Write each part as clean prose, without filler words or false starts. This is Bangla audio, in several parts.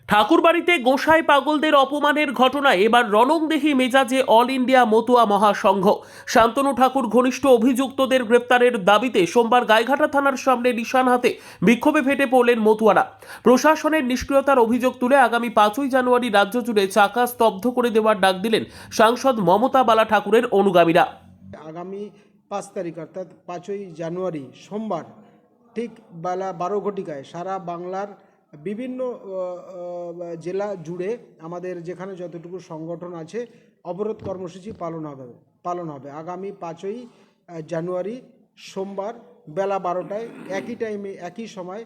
ঠাকুরবাড়িতে গোসাই পাগলদের অপমানের ঘটনায় এবার রণংদেহী মেজাজে অল ইন্ডিয়া মতুয়া মহাসংঘ। শান্তনু ঠাকুর ঘনিষ্ঠ অভিযুক্তদের গ্রেপ্তারের দাবিতে সোমবার গাইঘাটা থানার সামনে নিশান হাতে বিক্ষোভে ফেটে পড়লেন মতুয়ারা। প্রশাসনের নিষ্ক্রিয়তার অভিযোগ তুলে আগামী 5ই জানুয়ারি রাজ্য জুড়ে চাকা স্তব্ধ করে দেওয়ার ডাক দিলেন সাংসদ মমতা বালা ঠাকুরের অনুগামীরা। আগামী 5 তারিখ অর্থাৎ 5ই জানুয়ারি সোমবার ঠিক বেলা 12 ঘটিকায় সারা বাংলার বিভিন্ন জেলা জুড়ে আমাদের যেখানে যতটুকু সংগঠন আছে অবরোধ কর্মসূচি পালন হবে আগামী 5ই জানুয়ারি সোমবার বেলা 12টায় একই টাইমে একই সময়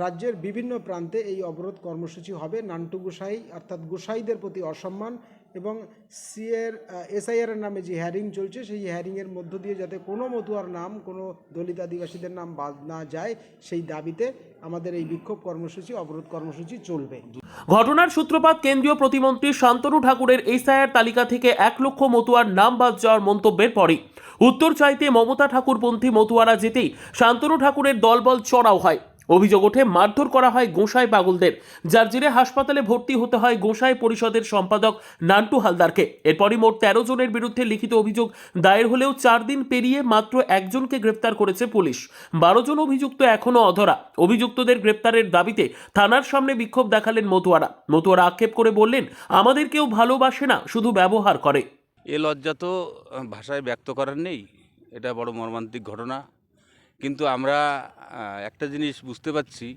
রাজ্যের বিভিন্ন প্রান্তে এই অবরোধ কর্মসূচি হবে। নান্টু গোসাই অর্থাৎ গোসাইদের প্রতি অসম্মান এবং এসআইআর নামে যে হ্যারিং চলছে সেই হ্যারিংয়ের মধ্য দিয়ে যাতে কোনো মতুয়ার নাম, কোনো দলিত আদিবাসীদের নাম বাদ না যায় সেই দাবিতে আমাদের এই বিক্ষোভ কর্মসূচি, অবরোধ কর্মসূচি চলবে। ঘটনার সূত্রপাত কেন্দ্রীয় প্রতিমন্ত্রী শান্তনু ঠাকুরের এসআইআর তালিকা থেকে 1 লক্ষ মতুয়ার নাম বাদ যাওয়ার মন্তব্যের পরই উত্তর চাইতে মমতা ঠাকুরপন্থী মতুয়ারা যেতেই শান্তনু ঠাকুরের দলবল চড়াও হয়। অভিযোগ ওঠে মারধর করা হয় গোসাই পাগলদের, যার জেরে হাসপাতালে ভর্তি হতে হয় গোসাই পরিষদের সম্পাদক নান্টু হালদারকে। এরপরই মোট 13 জনের বিরুদ্ধে লিখিত অভিযোগ দায়ের হলেও 4 দিন পেরিয়ে মাত্র একজনকে গ্রেপ্তার করেছে পুলিশ। 12 জন অভিযুক্ত এখনও অধরা। অভিযুক্তদের গ্রেপ্তারের দাবিতে থানার সামনে বিক্ষোভ দেখালেন মতুয়ারা আক্ষেপ করে বললেন, আমাদের কেউ ভালোবাসে না, শুধু ব্যবহার করে। এ লজ্জা তো ভাষায় ব্যক্ত করার নেই। এটা বড় মর্মান্তিক ঘটনা। কিন্তু আমরা একটা জিনিস বুঝতে পারছি,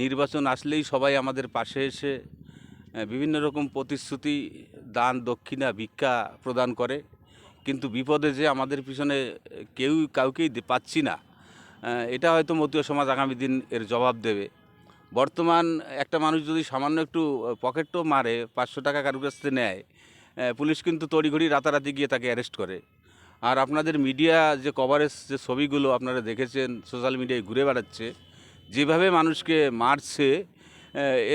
নির্বাচন আসলেই সবাই আমাদের পাশে এসে বিভিন্ন রকম প্রতিশ্রুতি, দান, দক্ষিণা, ভিক্ষা প্রদান করে, কিন্তু বিপদে যে আমাদের পিছনে কাউকেই পাচ্ছি না। এটা হয়তো মতুয়া সমাজ আগামী দিন এর জবাব দেবে। বর্তমান একটা মানুষ যদি সামান্য একটু পকেটও মারে, 500 টাকা কারোর কাছ থেকে নেয়, পুলিশ কিন্তু তড়িঘড়ি রাতারাতি গিয়ে তাকে অ্যারেস্ট করে। আর আপনাদের মিডিয়া যে কভারেজ, যে ছবিগুলো আপনারা দেখেছেন, সোশ্যাল মিডিয়ায় ঘুরে বেড়াচ্ছে, যেভাবে মানুষকে মারছে,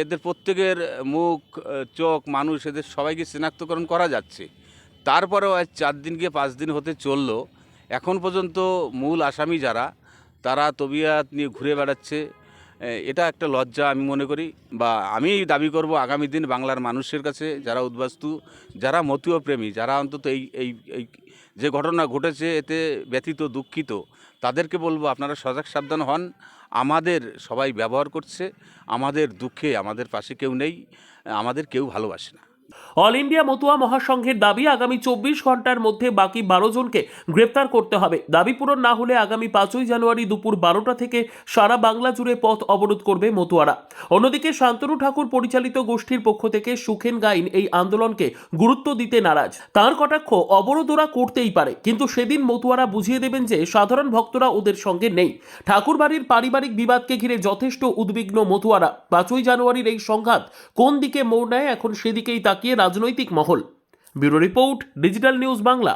এদের প্রত্যেকের মুখ, চোখ, মানুষ, এদের সবাইকে শনাক্তকরণ করা যাচ্ছে। তারপরেও আজ 4 দিন গিয়ে 5 দিন হতে চললো, এখন পর্যন্ত মূল আসামি যারা, তারা তবিয়াত নিয়ে ঘুরে বেড়াচ্ছে। এটা একটা লজ্জা আমি মনে করি, বা আমি দাবি করব আগামী দিন বাংলার মানুষের কাছে, যারা উদ্বাস্তু, যারা মতুয়া প্রেমী, যারা অন্তত এই যে ঘটনা ঘটেছে এতে ব্যথিত, দুঃখিত, তাদেরকে বলবো আপনারা সজাগ সাবধান হন। আমাদের সবাই ব্যবহার করছে, আমাদের দুঃখে আমাদের পাশে কেউ নেই, আমাদের কেউ ভালোবাসে না। অল ইন্ডিয়া মতুয়া মহাসংঘের দাবি, আগামী 24 ঘন্টার মধ্যে বাকি 12 জনকে গ্রেপ্তার করতে হবে। দাবি পূরণ না হলে আগামী 5ই জানুয়ারি দুপুর 12টা থেকে সারা বাংলা জুড়ে পথ অবরোধ করবে মতুয়ারা। অন্যদিকে শান্তনু ঠাকুর পরিচালিত গোষ্ঠীর পক্ষ থেকে সুখেন গাইন এই আন্দোলনকে গুরুত্ব দিতে নারাজ। তাঁর কটাক্ষ, অবরোধ ওরা করতেই পারে, কিন্তু সেদিন মতুয়ারা বুঝিয়ে দেবেন যে সাধারণ ভক্তরা ওদের সঙ্গে নেই। ঠাকুরবাড়ির পারিবারিক বিবাদকে ঘিরে যথেষ্ট উদ্বিগ্ন মতুয়ারা। 5ই জানুয়ারির এই সংঘাত কোন দিকে মোড় নেয়, এখন সেদিকেই তাকিয়ে রাজনৈতিক মহল। Bureau report, digital news Bangla.